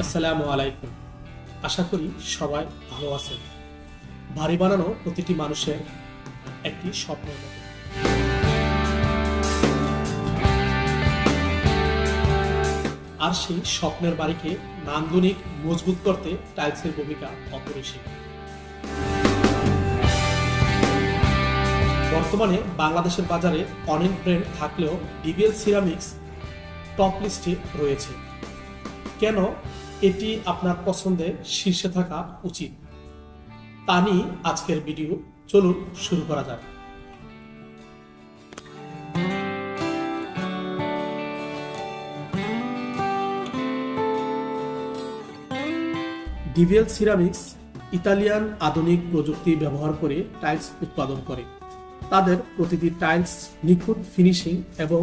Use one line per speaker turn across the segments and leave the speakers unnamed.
আসসালামু আলাইকুম। আশা করি সবাই ভালো আছেন। বাড়ি বানানো প্রতিটি মানুষের একটি স্বপ্নের মতো। আর সেই স্বপ্নের বাড়িকে নান্দনিক মজবুত করতে টাইলসের ভূমিকা অপরিসীম। বর্তমানে বাংলাদেশের বাজারে অনেক ব্র্যান্ড থাকলেও ডিবিএল সিরামিক্স টপ লিস্টে রয়েছে। কেন এটি আপনার পছন্দের শীর্ষে থাকা উচিত তা নিয়ে আজকের ভিডিও, চলুন শুরু করা যাক। ডিবিএল সিরামিক্স ইতালিয়ান আধুনিক প্রযুক্তি ব্যবহার করে টাইলস উৎপাদন করে। তাদের প্রতিটি টাইলস নিখুঁত ফিনিশিং এবং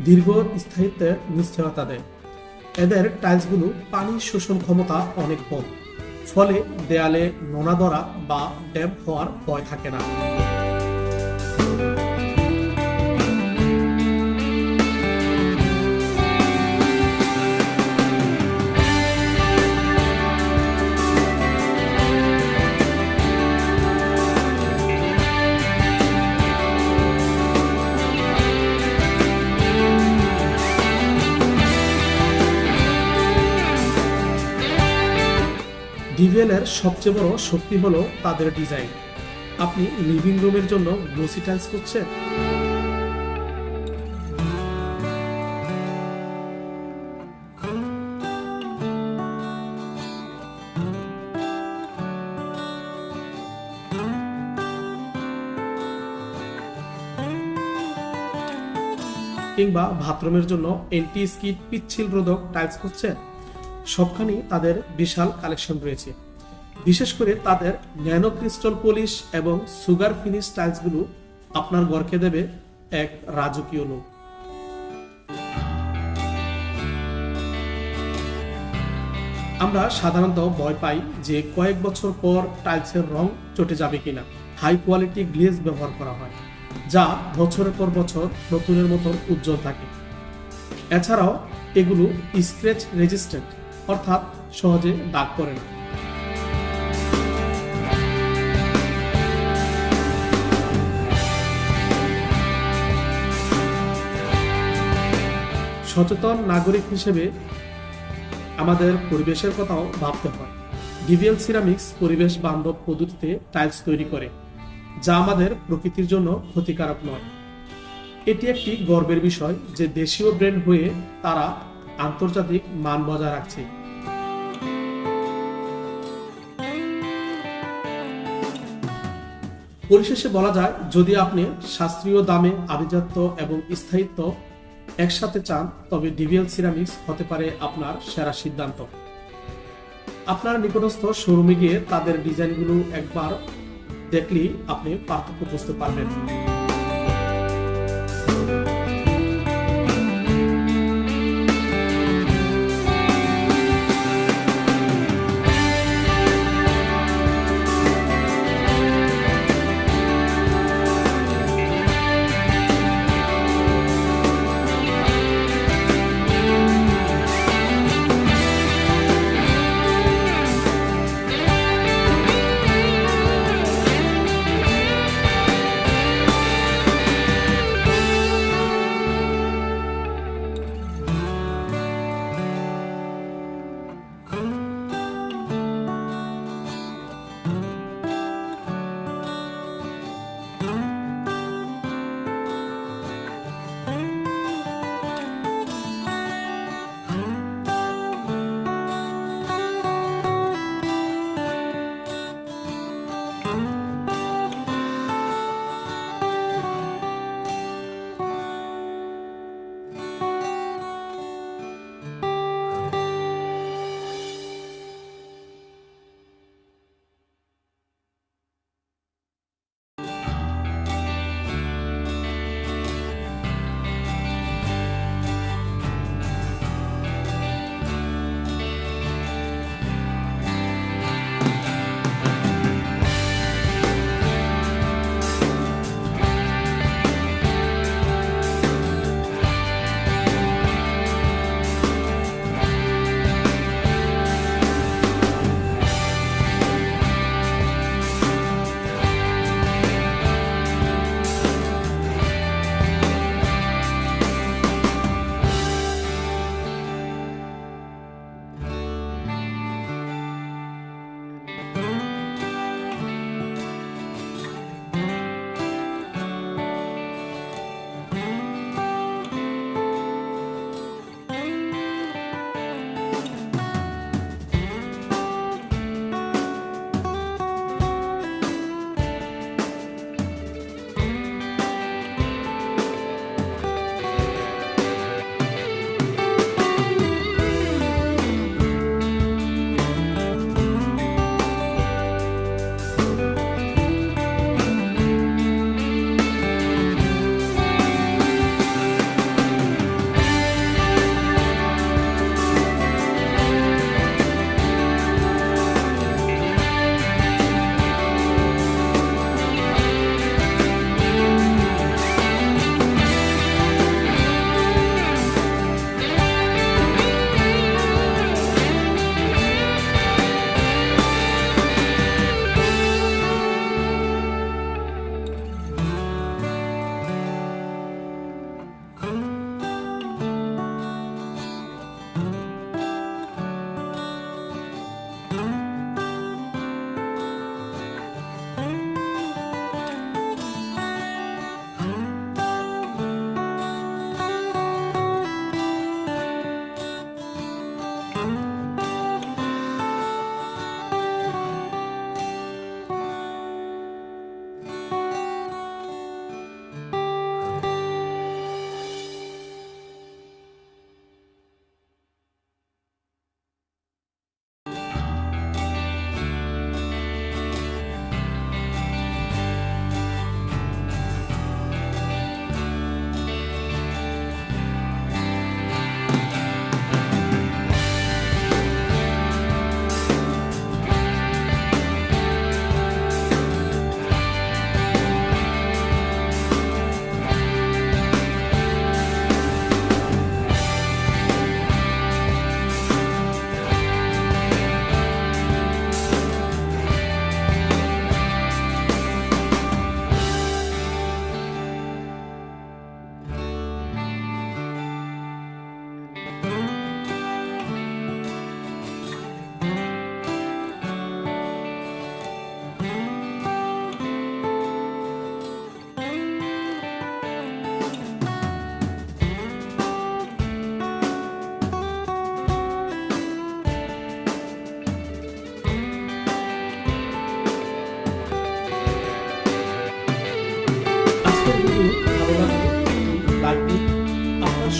দীর্ঘ স্থায়িত্বের নিশ্চয়তা দেয়। এদের টাইলসগুলো পানি শোষণ ক্ষমতা অনেক কম, ফলে দেয়ালে নোনা ধরা বা ড্যাম্প হওয়ার ভয় থাকে না। ডিভিএল এর সবচেয়ে বড় শক্তি হলো তাদের ডিজাইন। আপনি লিভিং রুমের জন্য গ্লোসি টাইলস খুঁজছেন, কিংবা বাথরুমের জন্য এন্টি স্কিড পিচ্ছিল রোধক টাইলস খুঁজছেন, সবখানেই তাদের বিশাল কালেকশন রয়েছে। বিশেষ করে তাদের ন্যানো ক্রিস্টাল পলিশ এবং সুগার ফিনিশ টাইলসগুলো আপনার ঘরকে দেবে এক রাজকীয় লুক। আমরা সাধারণত ভয় পাই যে কয়েক বছর পর টাইলসের রং চটে যাবে কিনা। হাই কোয়ালিটি গ্লেজ ব্যবহার করা হয়, যা বছরের পর বছর নতুনের মতো উজ্জ্বল থাকে। এছাড়াও এগুলো স্ক্র্যাচ রেজিস্ট্যান্ট, অর্থাৎ সহজে দাগ পড়ে না। সচেতন নাগরিক হিসেবে আমাদের পরিবেশের কথাও ভাবতে হয়। ডিভিএল সিরামিক্স পরিবেশ বান্ধব পদ্ধতিতে টাইলস তৈরি করে, যা আমাদের প্রকৃতির জন্য ক্ষতিকারক নয়। এটি একটি গর্বের বিষয় যে দেশীয় ব্র্যান্ড হয়ে তারা আন্তর্জাতিক মান বজায় রাখছে। পরিশেষে বলা যায়, যদি আপনি শাস্ত্রীয় দামে আভিজাত্য এবং স্থায়িত্ব একসাথে চান, তবে ডিভিএল সিরামিক্স হতে পারে আপনার সেরা সিদ্ধান্ত। আপনার নিকটস্থ শোরুমে গিয়ে তাদের ডিজাইনগুলো একবার দেখলেই আপনি পার্থক্য বুঝতে পারবেন।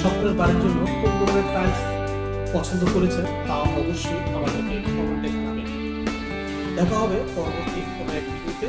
স্বপ্নের বাড়ির জন্য কোন ধরনের টাইলস পছন্দ করেছেন তা অবশ্যই আমাদেরকে কমেন্টে জানাবেন। দেখা হবে পরবর্তী কোনো এক ভিডিওতে।